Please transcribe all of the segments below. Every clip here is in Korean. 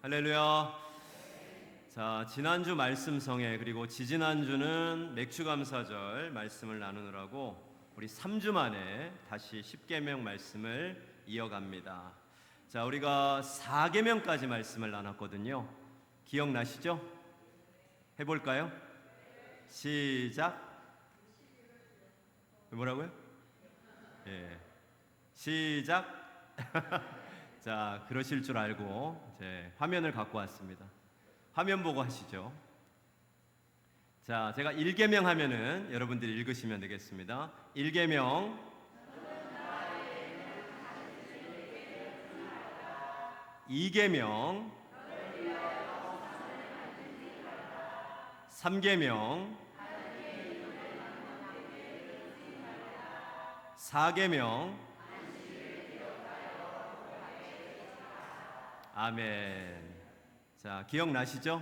할렐루야. 자, 지난주 말씀성에 그리고 지지난주는 맥주감사절 말씀을 나누느라고 우리 3주 만에 다시 10계명 말씀을 이어갑니다. 자, 우리가 4계명까지 말씀을 나눴거든요. 기억나시죠? 해볼까요? 시작. 뭐라고요? 예. 시작. 자, 그러실 줄 알고 제 화면을 갖고 왔습니다. 화면 보고 하시죠. 자, 제가 1계명 하면은 여러분들이 읽으시면 되겠습니다. 1계명 2계명 3계명 4계명 아멘. 자, 기억나시죠?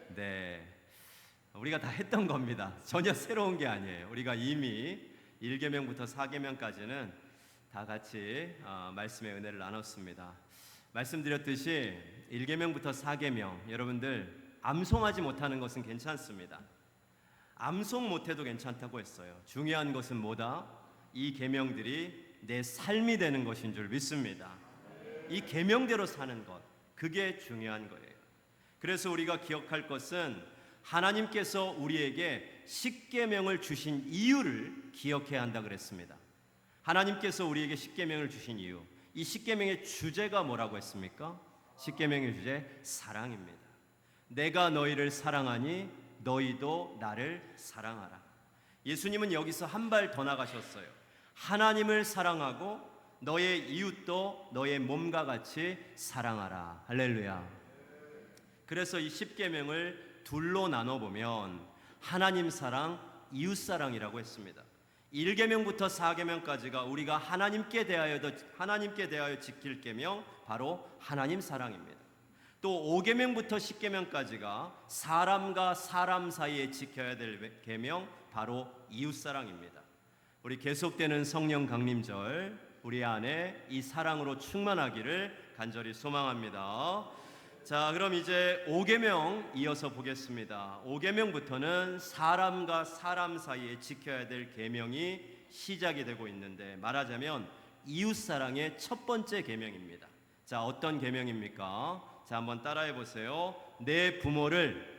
네. 우리가 다 했던 겁니다. 전혀 새로운 게 아니에요. 우리가 이미 1계명부터 4계명까지는 다 같이 말씀의 은혜를 나눴습니다. 말씀드렸듯이 1계명부터 4계명 여러분들 암송하지 못하는 것은 괜찮습니다. 암송 못해도 괜찮다고 했어요. 중요한 것은 뭐다? 이 계명들이 내 삶이 되는 것인 줄 믿습니다. 이 계명대로 사는 것, 그게 중요한 거예요. 그래서 우리가 기억할 것은 하나님께서 우리에게 10계명을 주신 이유를 기억해야 한다 그랬습니다. 하나님께서 우리에게 10계명을 주신 이유, 이 10계명의 주제가 뭐라고 했습니까? 10계명의 주제, 사랑입니다. 내가 너희를 사랑하니 너희도 나를 사랑하라. 예수님은 여기서 한 발 더 나가셨어요. 하나님을 사랑하고 너의 이웃도 너의 몸과 같이 사랑하라. 할렐루야. 그래서 이 10계명을 둘로 나눠보면 하나님 사랑, 이웃 사랑이라고 했습니다. 1계명부터 4계명까지가 우리가 하나님께 대하여 지킬 계명, 바로 하나님 사랑입니다. 또 5계명부터 10계명까지가 사람과 사람 사이에 지켜야 될 계명, 바로 이웃 사랑입니다. 우리 계속되는 성령 강림절 우리 안에 이 사랑으로 충만하기를 간절히 소망합니다. 자, 그럼 이제 5계명 이어서 보겠습니다. 5계명부터는 사람과 사람 사이에 지켜야 될 계명이 시작이 되고 있는데, 말하자면 이웃 사랑의 첫 번째 계명입니다. 자, 어떤 계명입니까? 자, 한번 따라해 보세요. 내 부모를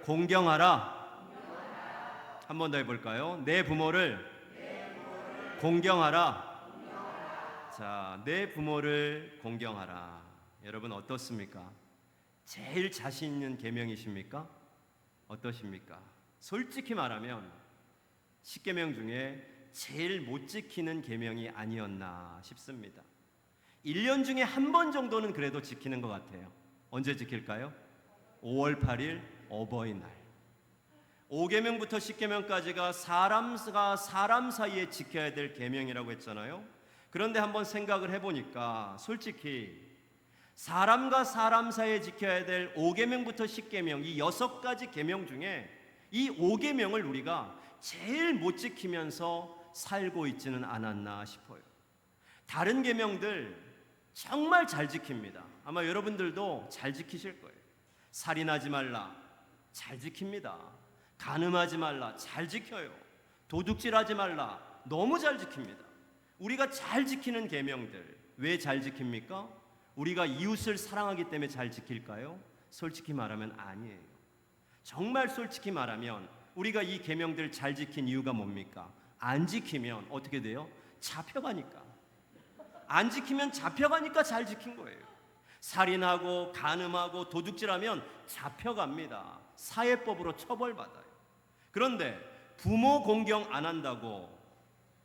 공경하라. 한 번 더 해볼까요? 내 부모를 공경하라. 자, 내 부모를 공경하라. 여러분 어떻습니까? 제일 자신 있는 계명이십니까? 어떠십니까? 솔직히 말하면 10계명 중에 제일 못 지키는 계명이 아니었나 싶습니다. 1년 중에 한 번 정도는 그래도 지키는 것 같아요. 언제 지킬까요? 5월 8일 어버이날. 5계명부터 10계명까지가 사람과 사람 사이에 지켜야 될 계명이라고 했잖아요. 그런데 한번 생각을 해보니까 솔직히 사람과 사람 사이에 지켜야 될 5계명부터 10계명 이 6가지 계명 중에 이 5계명을 우리가 제일 못 지키면서 살고 있지는 않았나 싶어요. 다른 계명들 정말 잘 지킵니다. 아마 여러분들도 잘 지키실 거예요. 살인하지 말라, 잘 지킵니다. 간음하지 말라, 잘 지켜요. 도둑질하지 말라, 너무 잘 지킵니다. 우리가 잘 지키는 계명들 왜 잘 지킵니까? 우리가 이웃을 사랑하기 때문에 잘 지킬까요? 솔직히 말하면 아니에요. 정말 솔직히 말하면 우리가 이 계명들 잘 지킨 이유가 뭡니까? 안 지키면 어떻게 돼요? 잡혀가니까. 안 지키면 잡혀가니까 잘 지킨 거예요. 살인하고 간음하고 도둑질하면 잡혀갑니다. 사회법으로 처벌받아요. 그런데 부모 공경 안 한다고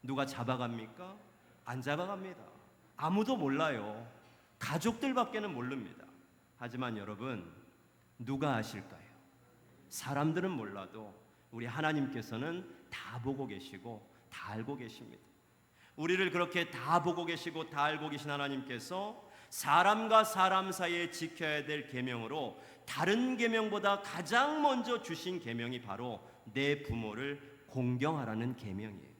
누가 잡아갑니까? 안 잡아갑니다. 아무도 몰라요. 가족들밖에는 모릅니다. 하지만 여러분, 누가 아실까요? 사람들은 몰라도 우리 하나님께서는 다 보고 계시고 다 알고 계십니다. 우리를 그렇게 다 보고 계시고 다 알고 계신 하나님께서 사람과 사람 사이에 지켜야 될 계명으로 다른 계명보다 가장 먼저 주신 계명이 바로 내 부모를 공경하라는 계명이에요.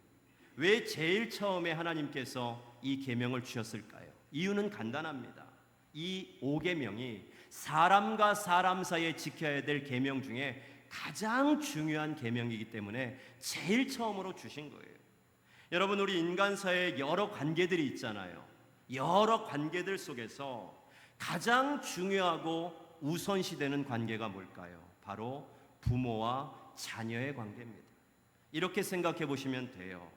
왜 제일 처음에 하나님께서 이 계명을 주셨을까요? 이유는 간단합니다. 이 5계명이 사람과 사람 사이에 지켜야 될 계명 중에 가장 중요한 계명이기 때문에 제일 처음으로 주신 거예요. 여러분, 우리 인간 사회에 여러 관계들이 있잖아요. 여러 관계들 속에서 가장 중요하고 우선시되는 관계가 뭘까요? 바로 부모와 자녀의 관계입니다. 이렇게 생각해 보시면 돼요.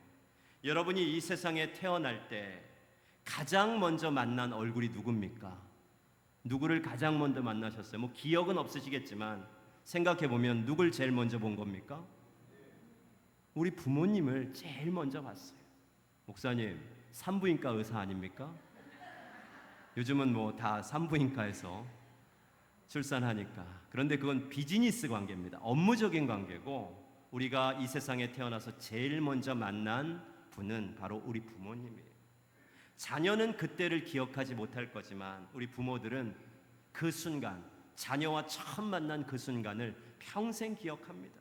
여러분이 이 세상에 태어날 때 가장 먼저 만난 얼굴이 누굽니까? 누구를 가장 먼저 만나셨어요? 뭐 기억은 없으시겠지만 생각해 보면 누굴 제일 먼저 본 겁니까? 우리 부모님을 제일 먼저 봤어요. 목사님, 산부인과 의사 아닙니까? 요즘은 뭐 다 산부인과에서 출산하니까. 그런데 그건 비즈니스 관계입니다. 업무적인 관계고, 우리가 이 세상에 태어나서 제일 먼저 만난 분은 바로 우리 부모님이에요. 자녀는 그때를 기억하지 못할 거지만 우리 부모들은 그 순간, 자녀와 처음 만난 그 순간을 평생 기억합니다.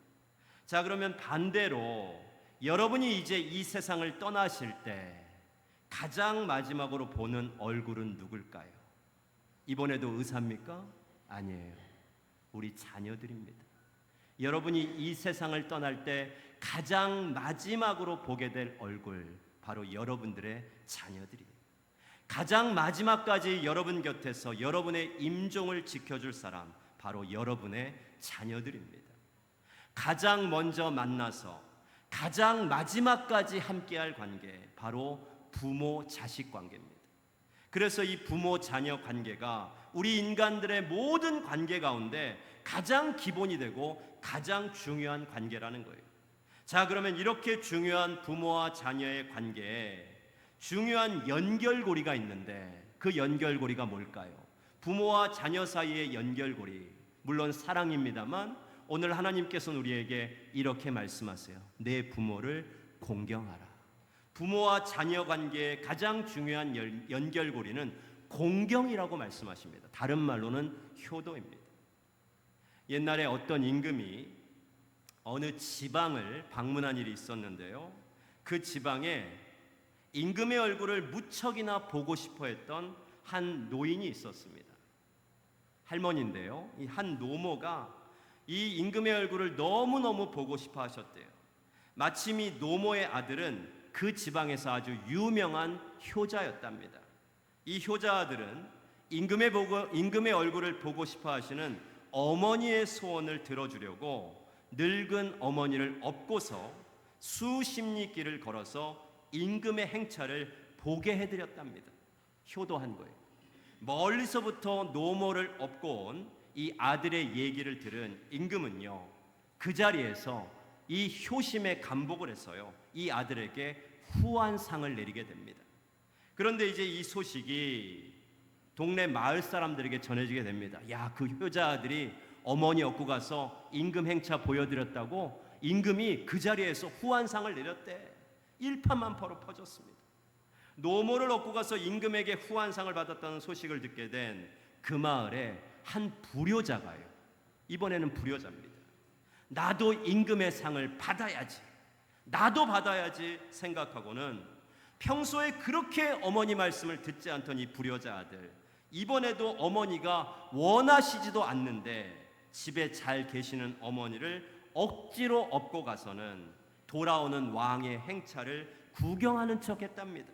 자, 그러면 반대로 여러분이 이제 이 세상을 떠나실 때 가장 마지막으로 보는 얼굴은 누굴까요? 이번에도 의사입니까? 아니에요. 우리 자녀들입니다. 여러분이 이 세상을 떠날 때 가장 마지막으로 보게 될 얼굴, 바로 여러분들의 자녀들이에요. 가장 마지막까지 여러분 곁에서 여러분의 임종을 지켜줄 사람, 바로 여러분의 자녀들입니다. 가장 먼저 만나서 가장 마지막까지 함께할 관계, 바로 부모 자식 관계입니다. 그래서 이 부모 자녀 관계가 우리 인간들의 모든 관계 가운데 가장 기본이 되고 가장 중요한 관계라는 거예요. 자, 그러면 이렇게 중요한 부모와 자녀의 관계에 중요한 연결고리가 있는데, 그 연결고리가 뭘까요? 부모와 자녀 사이의 연결고리, 물론 사랑입니다만 오늘 하나님께서는 우리에게 이렇게 말씀하세요. 내 부모를 공경하라. 부모와 자녀 관계의 가장 중요한 연결고리는 공경이라고 말씀하십니다. 다른 말로는 효도입니다. 옛날에 어떤 임금이 어느 지방을 방문한 일이 있었는데요. 그 지방에 임금의 얼굴을 무척이나 보고 싶어 했던 한 노인이 있었습니다. 할머니인데요. 이 한 노모가 이 임금의 얼굴을 너무너무 보고 싶어 하셨대요. 마침 이 노모의 아들은 그 지방에서 아주 유명한 효자였답니다. 이 효자 아들은 임금의 얼굴을 보고 싶어 하시는 어머니의 소원을 들어주려고 늙은 어머니를 업고서 수십리 길을 걸어서 임금의 행차를 보게 해드렸답니다. 효도한 거예요. 멀리서부터 노모를 업고 온 이 아들의 얘기를 들은 임금은요, 그 자리에서 이 효심에 감복을 해서요, 이 아들에게 후한상을 내리게 됩니다. 그런데 이제 이 소식이 동네 마을 사람들에게 전해지게 됩니다. 야, 그 효자 아들이 어머니 업고 가서 임금 행차 보여드렸다고 임금이 그 자리에서 후한상을 내렸대. 일파만파로 퍼졌습니다. 노모를 업고 가서 임금에게 후한상을 받았다는 소식을 듣게 된 그 마을에 한 불효자가요, 이번에는 불효자입니다. 나도 임금의 상을 받아야지, 나도 받아야지 생각하고는 평소에 그렇게 어머니 말씀을 듣지 않던 이 불효자 아들, 이번에도 어머니가 원하시지도 않는데 집에 잘 계시는 어머니를 억지로 업고 가서는 돌아오는 왕의 행차를 구경하는 척 했답니다.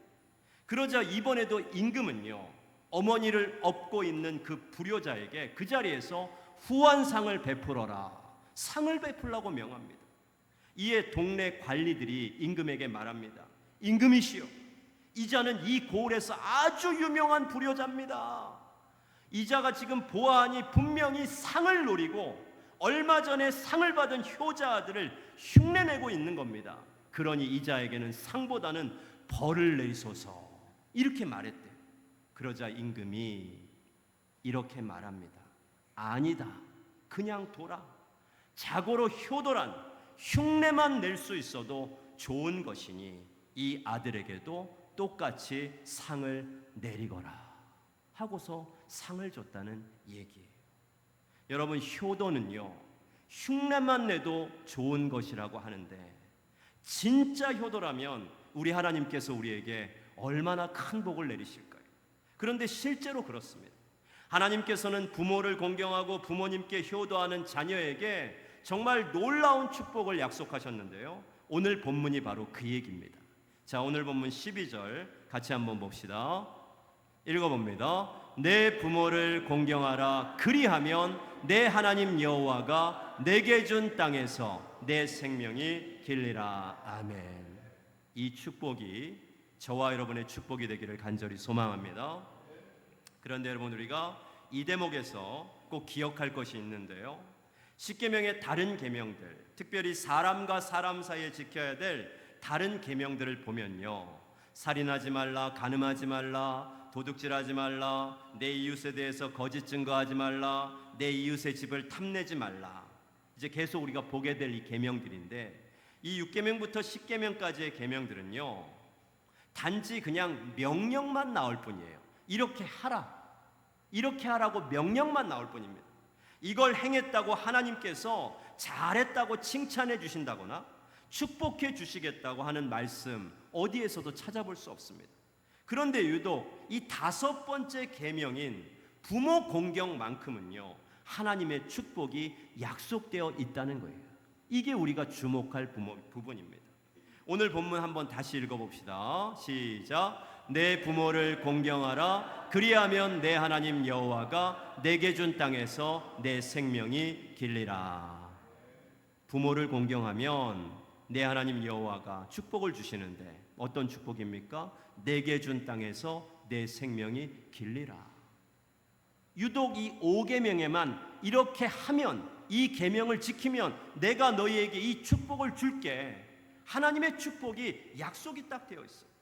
그러자 이번에도 임금은요, 어머니를 업고 있는 그 불효자에게 그 자리에서 후한상을 베풀어라, 상을 베풀라고 명합니다. 이에 동네 관리들이 임금에게 말합니다. 임금이시여, 이 자는 이 고을에서 아주 유명한 불효자입니다. 이 자가 지금 보아하니 분명히 상을 노리고 얼마 전에 상을 받은 효자 아들을 흉내내고 있는 겁니다. 그러니 이 자에게는 상보다는 벌을 내리소서, 이렇게 말했대요. 그러자 임금이 이렇게 말합니다. 아니다, 그냥 둬라. 자고로 효도란 흉내만 낼 수 있어도 좋은 것이니 이 아들에게도 똑같이 상을 내리거라 하고서 상을 줬다는 얘기예요. 여러분, 효도는요, 흉내만 내도 좋은 것이라고 하는데 진짜 효도라면 우리 하나님께서 우리에게 얼마나 큰 복을 내리실까요? 그런데 실제로 그렇습니다. 하나님께서는 부모를 공경하고 부모님께 효도하는 자녀에게 정말 놀라운 축복을 약속하셨는데요. 오늘 본문이 바로 그 얘기입니다. 자, 오늘 본문 12절 같이 한번 봅시다. 읽어봅니다. 내 부모를 공경하라. 그리하면 내 하나님 여호와가 내게 준 땅에서 내 생명이 길리라. 아멘. 이 축복이 저와 여러분의 축복이 되기를 간절히 소망합니다. 그런데 여러분, 우리가 이 대목에서 꼭 기억할 것이 있는데요. 십계명의 다른 계명들, 특별히 사람과 사람 사이에 지켜야 될 다른 계명들을 보면요, 살인하지 말라, 간음하지 말라, 도둑질하지 말라, 내 이웃에 대해서 거짓 증거하지 말라, 내 이웃의 집을 탐내지 말라, 이제 계속 우리가 보게 될 이 계명들인데, 이 6계명부터 10계명까지의 계명들은요, 단지 그냥 명령만 나올 뿐이에요. 이렇게 하라, 이렇게 하라고 명령만 나올 뿐입니다. 이걸 행했다고 하나님께서 잘했다고 칭찬해 주신다거나 축복해 주시겠다고 하는 말씀 어디에서도 찾아볼 수 없습니다. 그런데 유독 이 5번째 계명인 부모 공경만큼은요, 하나님의 축복이 약속되어 있다는 거예요. 이게 우리가 주목할 부분입니다. 오늘 본문 한번 다시 읽어봅시다. 시작. 내 부모를 공경하라. 그리하면 내 하나님 여호와가 내게 준 땅에서 내 생명이 길리라. 부모를 공경하면 내 하나님 여호와가 축복을 주시는데 어떤 축복입니까? 내게 준 땅에서 내 생명이 길리라. 유독 이 5계명에만 이렇게 하면, 이 계명을 지키면 내가 너희에게 이 축복을 줄게, 하나님의 축복이 약속이 딱 되어 있어요.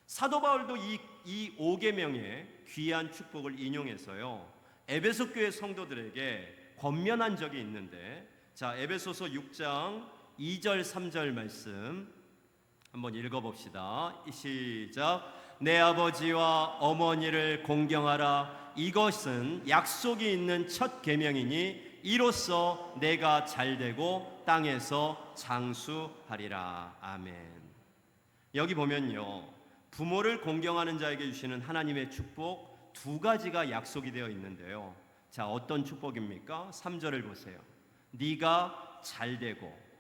사도 바울도 이 5계명의 귀한 축복을 인용해서요, 에베소 교회 성도들에게 권면한 적이 있는데, 자, 에베소서 6장 2절 3절 말씀 한번 읽어봅시다. 시작. 내 아버지와 어머니를 공경하라. 이것은 약속이 있는 첫 계명이니 이로써 내가 잘되고 땅에서 장수하리라. 아멘. 여기 보면요, 부모를 공경하는 자에게 주시는 하나님의 축복 2가지가 약속이 되어 있는데요. 자, 어떤 축복입니까? 3절을 보세요. 네가 잘되고,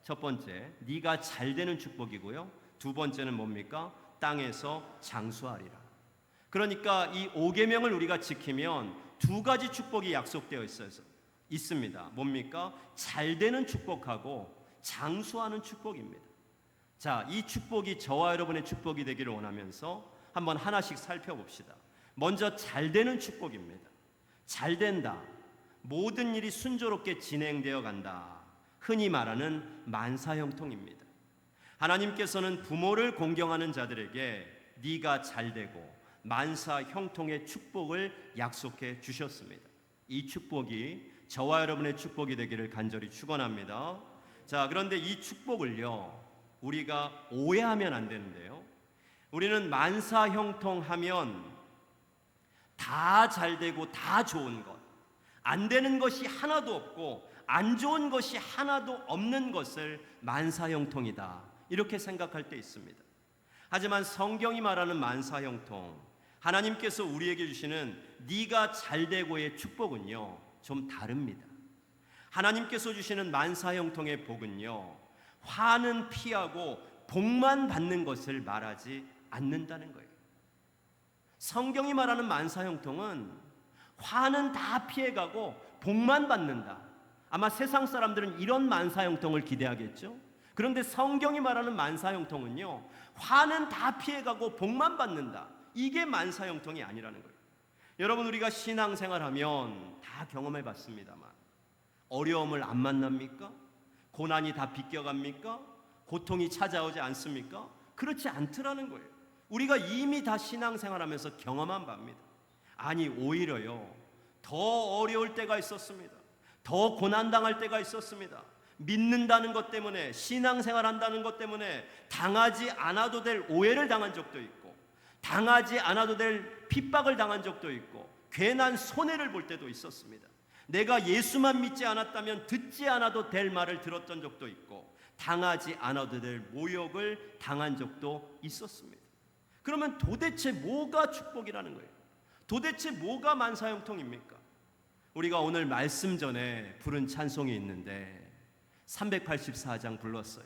첫 번째 네가 잘되는 축복이고요, 2번째는 뭡니까? 땅에서 장수하리라. 그러니까 이 5계명을 우리가 지키면 2가지 축복이 약속되어 있습니다. 뭡니까? 잘되는 축복하고 장수하는 축복입니다. 자, 이 축복이 저와 여러분의 축복이 되기를 원하면서 한번 하나씩 살펴봅시다. 먼저 잘되는 축복입니다. 잘된다, 모든 일이 순조롭게 진행되어 간다, 흔히 말하는 만사형통입니다. 하나님께서는 부모를 공경하는 자들에게 네가 잘되고 만사형통의 축복을 약속해 주셨습니다. 이 축복이 저와 여러분의 축복이 되기를 간절히 축원합니다. 자, 그런데 이 축복을요, 우리가 오해하면 안 되는데요, 우리는 만사형통하면 다 잘되고 다 좋은 것, 안 되는 것이 하나도 없고 안 좋은 것이 하나도 없는 것을 만사형통이다, 이렇게 생각할 때 있습니다. 하지만 성경이 말하는 만사형통, 하나님께서 우리에게 주시는 네가 잘되고의 축복은요, 좀 다릅니다. 하나님께서 주시는 만사형통의 복은요, 화는 피하고 복만 받는 것을 말하지 않는다는 거예요. 성경이 말하는 만사형통은 화는 다 피해가고 복만 받는다. 아마 세상 사람들은 이런 만사형통을 기대하겠죠. 그런데 성경이 말하는 만사형통은요, 화는 다 피해가고 복만 받는다. 이게 만사형통이 아니라는 거예요. 여러분, 우리가 신앙생활하면 다 경험해 봤습니다만 어려움을 안 만납니까? 고난이 다 비껴갑니까? 고통이 찾아오지 않습니까? 그렇지 않더라는 거예요. 우리가 이미 다 신앙생활하면서 경험한 바입니다. 아니, 오히려요, 더 어려울 때가 있었습니다. 더 고난당할 때가 있었습니다. 믿는다는 것 때문에, 신앙생활한다는 것 때문에 당하지 않아도 될 오해를 당한 적도 있고, 당하지 않아도 될 핍박을 당한 적도 있고, 괜한 손해를 볼 때도 있었습니다. 내가 예수만 믿지 않았다면 듣지 않아도 될 말을 들었던 적도 있고, 당하지 않아도 될 모욕을 당한 적도 있었습니다. 그러면 도대체 뭐가 축복이라는 거예요? 도대체 뭐가 만사형통입니까? 우리가 오늘 말씀 전에 부른 찬송이 있는데 384장 불렀어요.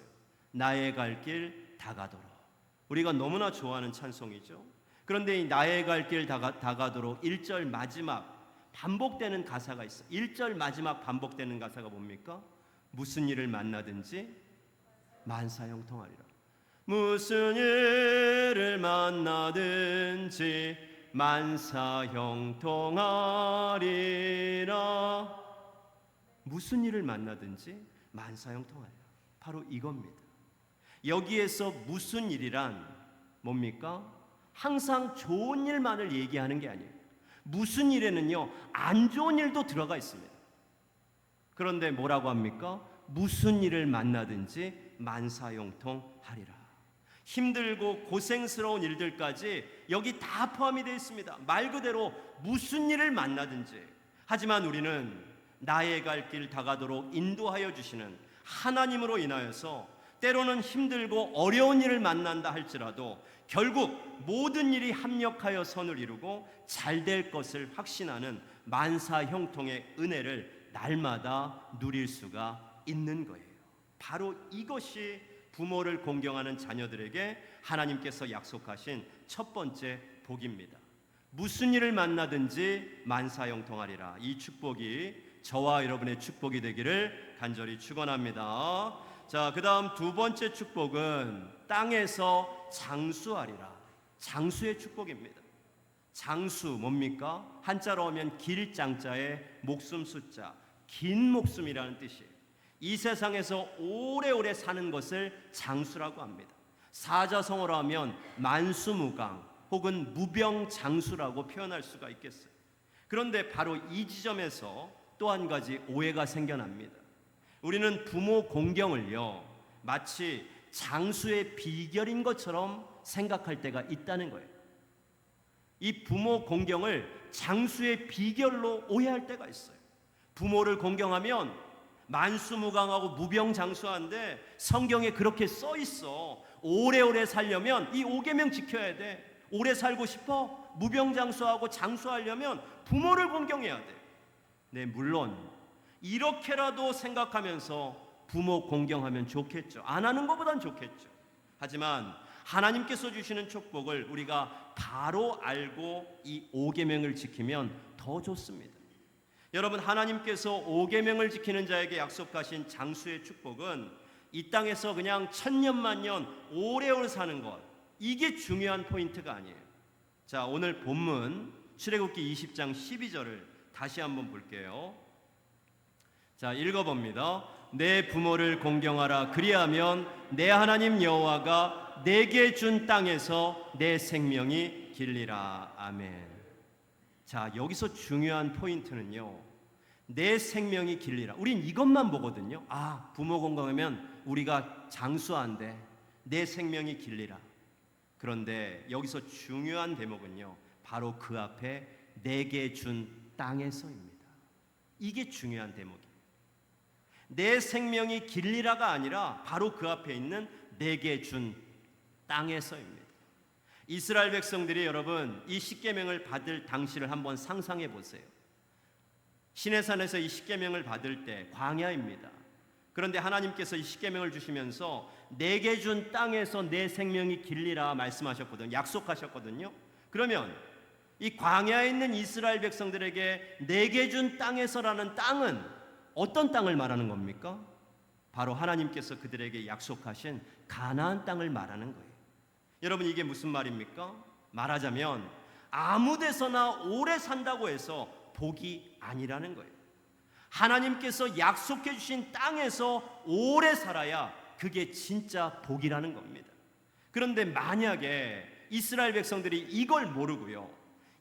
나의 갈 길 다가도록. 우리가 너무나 좋아하는 찬송이죠. 그런데 이 나의 갈 길 다가도록 1절 마지막 반복되는 가사가 있어요. 1절 마지막 반복되는 가사가 뭡니까? 무슨 일을 만나든지 만사형통하리라. 무슨 일을 만나든지 만사형통하리라. 무슨 일을 만나든지 만사형통하리라. 바로 이겁니다. 여기에서 무슨 일이란 뭡니까? 항상 좋은 일만을 얘기하는 게 아니에요. 무슨 일에는요, 안 좋은 일도 들어가 있습니다. 그런데 뭐라고 합니까? 무슨 일을 만나든지 만사형통하리라. 힘들고 고생스러운 일들까지 여기 다 포함이 되어 있습니다. 말 그대로 무슨 일을 만나든지. 하지만 우리는 나의 갈 길 다가도록 인도하여 주시는 하나님으로 인하여서 때로는 힘들고 어려운 일을 만난다 할지라도 결국 모든 일이 합력하여 선을 이루고 잘 될 것을 확신하는 만사형통의 은혜를 날마다 누릴 수가 있는 거예요. 바로 이것이 부모를 공경하는 자녀들에게 하나님께서 약속하신 첫 번째 복입니다. 무슨 일을 만나든지 만사형통하리라. 이 축복이 저와 여러분의 축복이 되기를 간절히 축원합니다. 자, 그 다음 두 번째 축복은 땅에서 장수하리라. 장수의 축복입니다. 장수 뭡니까? 한자로 하면 길장자의 목숨 숫자, 긴 목숨이라는 뜻이에요. 이 세상에서 오래오래 사는 것을 장수라고 합니다. 사자성어로 하면 만수무강 혹은 무병장수라고 표현할 수가 있겠어요. 그런데 바로 이 지점에서 또 한 가지 오해가 생겨납니다. 우리는 부모 공경을요, 마치 장수의 비결인 것처럼 생각할 때가 있다는 거예요. 이 부모 공경을 장수의 비결로 오해할 때가 있어요. 부모를 공경하면 만수무강하고 무병장수한데 성경에 그렇게 써 있어. 오래오래 살려면 이 5계명 지켜야 돼. 오래 살고 싶어? 무병장수하고 장수하려면 부모를 공경해야 돼. 네, 물론 이렇게라도 생각하면서 부모 공경하면 좋겠죠. 안 하는 것보단 좋겠죠. 하지만 하나님께서 주시는 축복을 우리가 바로 알고 이 5계명을 지키면 더 좋습니다. 여러분, 하나님께서 5계명을 지키는 자에게 약속하신 장수의 축복은 이 땅에서 그냥 천년만년 오래오래 사는 것, 이게 중요한 포인트가 아니에요. 자, 오늘 본문 출애굽기 20장 12절을 다시 한번 볼게요. 자, 읽어봅니다. 내 부모를 공경하라. 그리하면 내 하나님 여호와가 내게 준 땅에서 내 생명이 길리라. 아멘. 자, 여기서 중요한 포인트는요, 내 생명이 길리라. 우린 이것만 보거든요. 아, 부모 공경하면 우리가 장수한데 내 생명이 길리라. 그런데 여기서 중요한 대목은요, 바로 그 앞에 내게 준 땅에서입니다. 이게 중요한 대목이에요. 내 생명이 길리라가 아니라 바로 그 앞에 있는 내게 준 땅에서입니다. 이스라엘 백성들이 여러분 이 십계명을 받을 당시를 한번 상상해 보세요. 시내산에서 이 십계명을 받을 때 광야입니다. 그런데 하나님께서 이 십계명을 주시면서 내게 준 땅에서 내 생명이 길리라 말씀하셨거든요. 약속하셨거든요. 그러면 이 광야에 있는 이스라엘 백성들에게 내게 준 땅에서라는 땅은 어떤 땅을 말하는 겁니까? 바로 하나님께서 그들에게 약속하신 가나안 땅을 말하는 거예요. 여러분, 이게 무슨 말입니까? 말하자면 아무 데서나 오래 산다고 해서 복이 아니라는 거예요. 하나님께서 약속해 주신 땅에서 오래 살아야 그게 진짜 복이라는 겁니다. 그런데 만약에 이스라엘 백성들이 이걸 모르고요,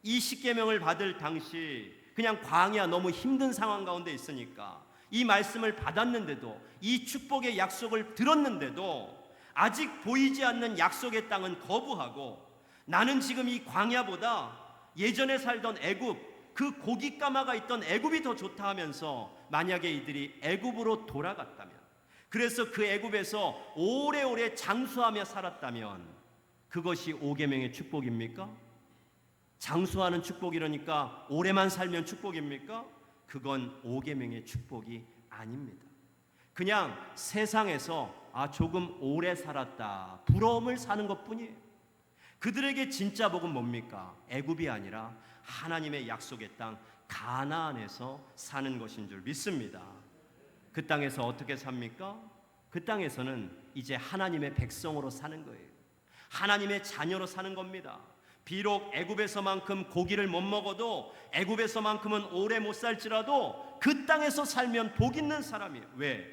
이 십계명을 받을 당시 그냥 광야 너무 힘든 상황 가운데 있으니까 이 말씀을 받았는데도, 이 축복의 약속을 들었는데도 아직 보이지 않는 약속의 땅은 거부하고 나는 지금 이 광야보다 예전에 살던 애굽, 그 고깃가마가 있던 애굽이 더 좋다 하면서 만약에 이들이 애굽으로 돌아갔다면, 그래서 그 애굽에서 오래오래 장수하며 살았다면 그것이 5계명의 축복입니까? 장수하는 축복이라니까 오래만 살면 축복입니까? 그건 5계명의 축복이 아닙니다. 그냥 세상에서 조금 오래 살았다, 부러움을 사는 것뿐이에요. 그들에게 진짜 복은 뭡니까? 애굽이 아니라 하나님의 약속의 땅 가나안에서 사는 것인 줄 믿습니다. 그 땅에서 어떻게 삽니까? 그 땅에서는 이제 하나님의 백성으로 사는 거예요. 하나님의 자녀로 사는 겁니다. 비록 애굽에서만큼 고기를 못 먹어도, 애굽에서만큼은 오래 못 살지라도 그 땅에서 살면 복 있는 사람이에요. 왜?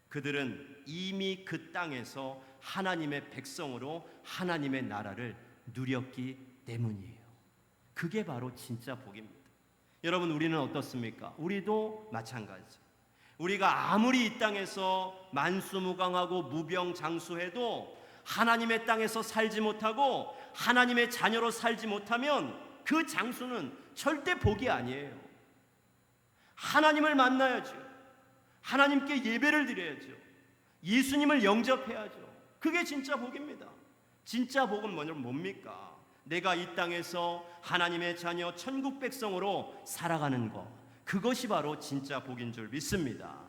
그들은 이미 그 땅에서 하나님의 백성으로 하나님의 나라를 누렸기 때문이에요. 그게 바로 진짜 복입니다. 여러분, 우리는 어떻습니까? 우리도 마찬가지. 우리가 아무리 이 땅에서 만수무강하고 무병장수해도 하나님의 땅에서 살지 못하고 하나님의 자녀로 살지 못하면 그 장수는 절대 복이 아니에요. 하나님을 만나야죠. 하나님께 예배를 드려야죠. 예수님을 영접해야죠. 그게 진짜 복입니다. 진짜 복은 뭡니까? 내가 이 땅에서 하나님의 자녀 천국 백성으로 살아가는 것, 그것이 바로 진짜 복인 줄 믿습니다.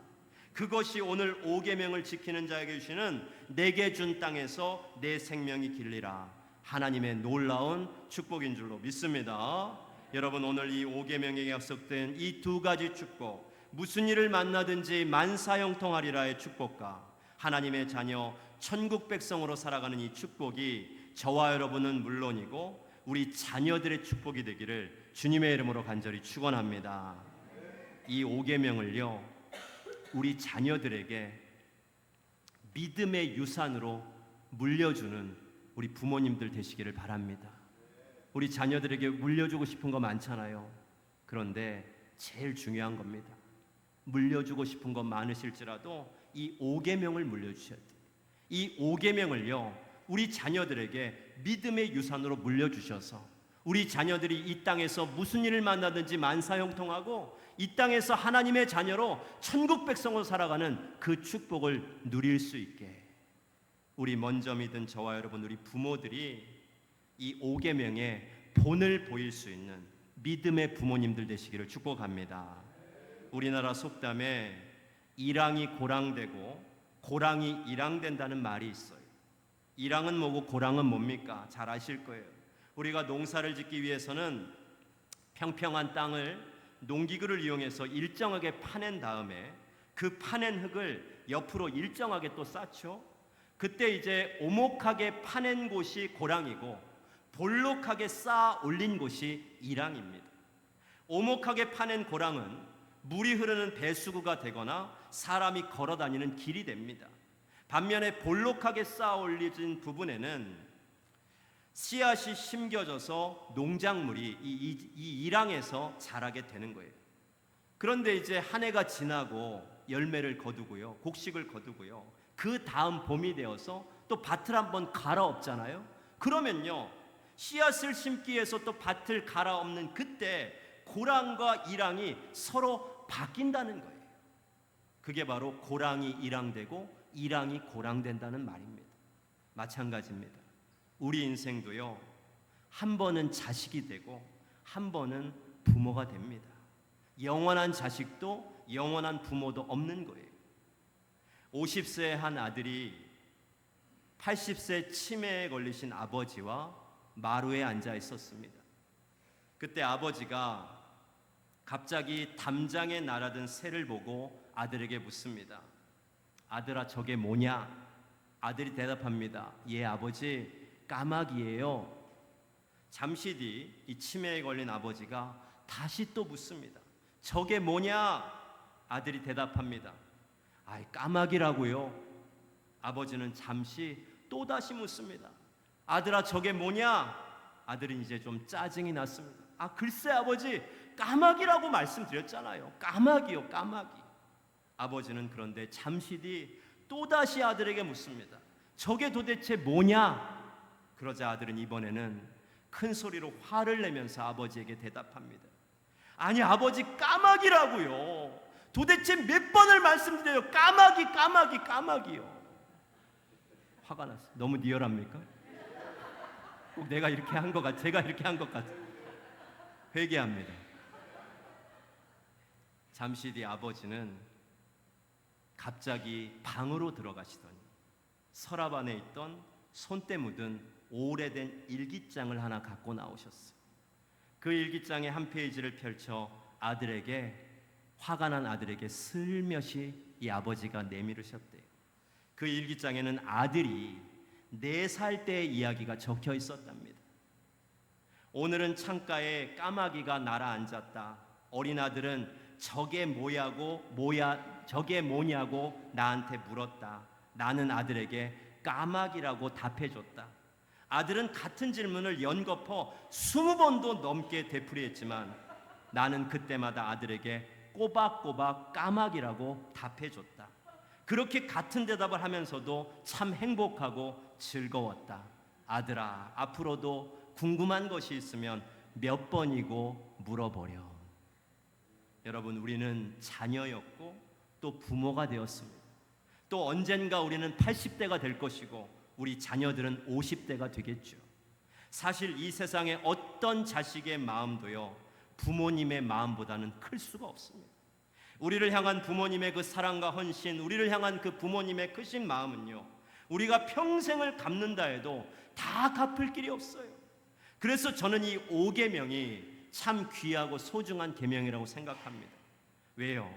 그것이 오늘 5계명을 지키는 자에게 주시는 내게 준 땅에서 내 생명이 길리라, 하나님의 놀라운 축복인 줄로 믿습니다. 여러분, 오늘 이 5계명에 약속된 이 두 가지 축복, 무슨 일을 만나든지 만사형통하리라의 축복과 하나님의 자녀 천국 백성으로 살아가는 이 축복이 저와 여러분은 물론이고 우리 자녀들의 축복이 되기를 주님의 이름으로 간절히 축원합니다. 이 5계명을요, 우리 자녀들에게 믿음의 유산으로 물려주는 우리 부모님들 되시기를 바랍니다. 우리 자녀들에게 물려주고 싶은 거 많잖아요. 그런데 제일 중요한 겁니다. 물려주고 싶은 거 많으실지라도 이 5계명을 물려주셔야 돼요. 이 5계명을요, 우리 자녀들에게 믿음의 유산으로 물려주셔서 우리 자녀들이 이 땅에서 무슨 일을 만나든지 만사형통하고 이 땅에서 하나님의 자녀로 천국 백성으로 살아가는 그 축복을 누릴 수 있게, 우리 먼저 믿은 저와 여러분, 우리 부모들이 이 5계명의 본을 보일 수 있는 믿음의 부모님들 되시기를 축복합니다. 우리나라 속담에 일랑이 고랑되고 고랑이 일랑된다는 말이 있어요. 일랑은 뭐고 고랑은 뭡니까? 잘 아실 거예요. 우리가 농사를 짓기 위해서는 평평한 땅을 농기구를 이용해서 일정하게 파낸 다음에 그 파낸 흙을 옆으로 일정하게 또 쌓죠. 그때 이제 오목하게 파낸 곳이 고랑이고 볼록하게 쌓아 올린 곳이 일랑입니다. 오목하게 파낸 고랑은 물이 흐르는 배수구가 되거나 사람이 걸어 다니는 길이 됩니다. 반면에 볼록하게 쌓아 올려진 부분에는 씨앗이 심겨져서 농작물이 이 일랑에서 자라게 되는 거예요. 그런데 이제 한 해가 지나고 열매를 거두고요, 곡식을 거두고요, 그 다음 봄이 되어서 또 밭을 한번 갈아엎잖아요. 그러면요, 씨앗을 심기 위해서 또 밭을 갈아엎는 그때 고랑과 일랑이 서로 바뀐다는 거예요. 그게 바로 고랑이 일랑되고 일랑이 고랑된다는 말입니다. 마찬가지입니다. 우리 인생도요, 한 번은 자식이 되고 한 번은 부모가 됩니다. 영원한 자식도 영원한 부모도 없는 거예요. 50세의 한 아들이 80세 치매에 걸리신 아버지와 마루에 앉아 있었습니다. 그때 아버지가 갑자기 담장에 날아든 새를 보고 아들에게 묻습니다. 아들아, 저게 뭐냐? 아들이 대답합니다. 예, 아버지, 까마귀예요. 잠시 뒤 이 치매에 걸린 아버지가 다시 또 묻습니다. 저게 뭐냐? 아들이 대답합니다. 아이, 까마귀라고요. 아버지는 잠시 또 다시 묻습니다. 아들아, 저게 뭐냐? 아들은 이제 좀 짜증이 났습니다. 글쎄 아버지, 까마귀라고 말씀드렸잖아요. 까마귀요, 까마귀. 아버지는 그런데 잠시 뒤 또다시 아들에게 묻습니다. 저게 도대체 뭐냐? 그러자 아들은 이번에는 큰 소리로 화를 내면서 아버지에게 대답합니다. 아니 아버지, 까마귀라고요. 도대체 몇 번을 말씀드려요. 까마귀, 까마귀, 까마귀요. 화가 났어요. 너무 리얼합니까? 꼭 내가 이렇게 한 것 같아. 제가 이렇게 한 것 같아. 회개합니다. 잠시 뒤 아버지는 갑자기 방으로 들어가시더니 서랍 안에 있던 손때 묻은 오래된 일기장을 하나 갖고 나오셨어요. 그 일기장의 한 페이지를 펼쳐 화가 난 아들에게 슬며시 이 아버지가 내밀으셨대요. 그 일기장에는 아들이 4살 때의 이야기가 적혀 있었답니다. 오늘은 창가에 까마귀가 날아앉았다. 어린 아들은 저게 뭐냐고 나한테 물었다. 나는 아들에게 까마귀라고 답해줬다. 아들은 같은 질문을 연거푸 20번도 넘게 되풀이했지만 나는 그때마다 아들에게 꼬박꼬박 까마귀라고 답해줬다. 그렇게 같은 대답을 하면서도 참 행복하고 즐거웠다. 아들아, 앞으로도 궁금한 것이 있으면 몇 번이고 물어보렴. 여러분, 우리는 자녀였고 또 부모가 되었습니다. 또 언젠가 우리는 80대가 될 것이고 우리 자녀들은 50대가 되겠죠. 사실 이 세상의 어떤 자식의 마음도요, 부모님의 마음보다는 클 수가 없습니다. 우리를 향한 부모님의 그 사랑과 헌신, 우리를 향한 그 부모님의 크신 마음은요, 우리가 평생을 갚는다 해도 다 갚을 길이 없어요. 그래서 저는 이 5계명이 참 귀하고 소중한 계명이라고 생각합니다. 왜요?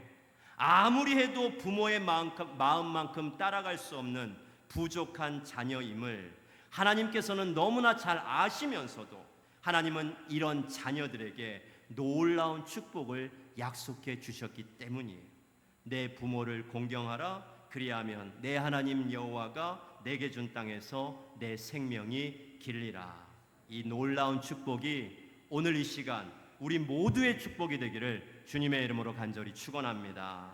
아무리 해도 부모의 마음만큼 따라갈 수 없는 부족한 자녀임을 하나님께서는 너무나 잘 아시면서도 하나님은 이런 자녀들에게 놀라운 축복을 약속해 주셨기 때문이에요. 내 부모를 공경하라. 그리하면 내 하나님 여호와가 내게 준 땅에서 내 생명이 길리라. 이 놀라운 축복이 오늘 이 시간 우리 모두의 축복이 되기를 주님의 이름으로 간절히 축원합니다.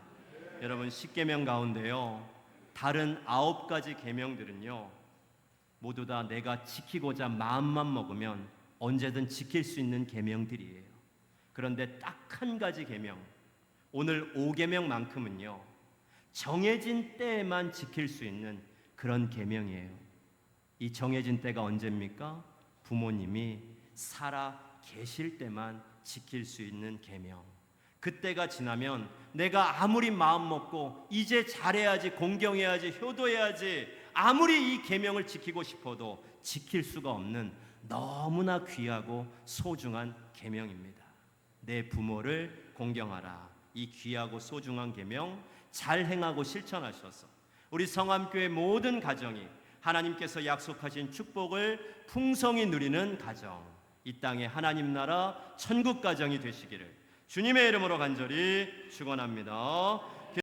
여러분, 10계명 가운데요, 다른 9가지 계명들은요, 모두 다 내가 지키고자 마음만 먹으면 언제든 지킬 수 있는 계명들이에요. 그런데 딱 한 가지 계명, 오늘 5계명만큼은요, 정해진 때에만 지킬 수 있는 그런 계명이에요. 이 정해진 때가 언제입니까? 부모님이 살아 계실 때만 지킬 수 있는 계명. 그때가 지나면 내가 아무리 마음 먹고 이제 잘해야지, 공경해야지, 효도해야지, 아무리 이 계명을 지키고 싶어도 지킬 수가 없는 너무나 귀하고 소중한 계명입니다. 내 부모를 공경하라. 이 귀하고 소중한 계명 잘 행하고 실천하셔서 우리 성암교회 모든 가정이 하나님께서 약속하신 축복을 풍성히 누리는 가정, 이 땅의 하나님 나라 천국 가정이 되시기를 주님의 이름으로 간절히 축원합니다.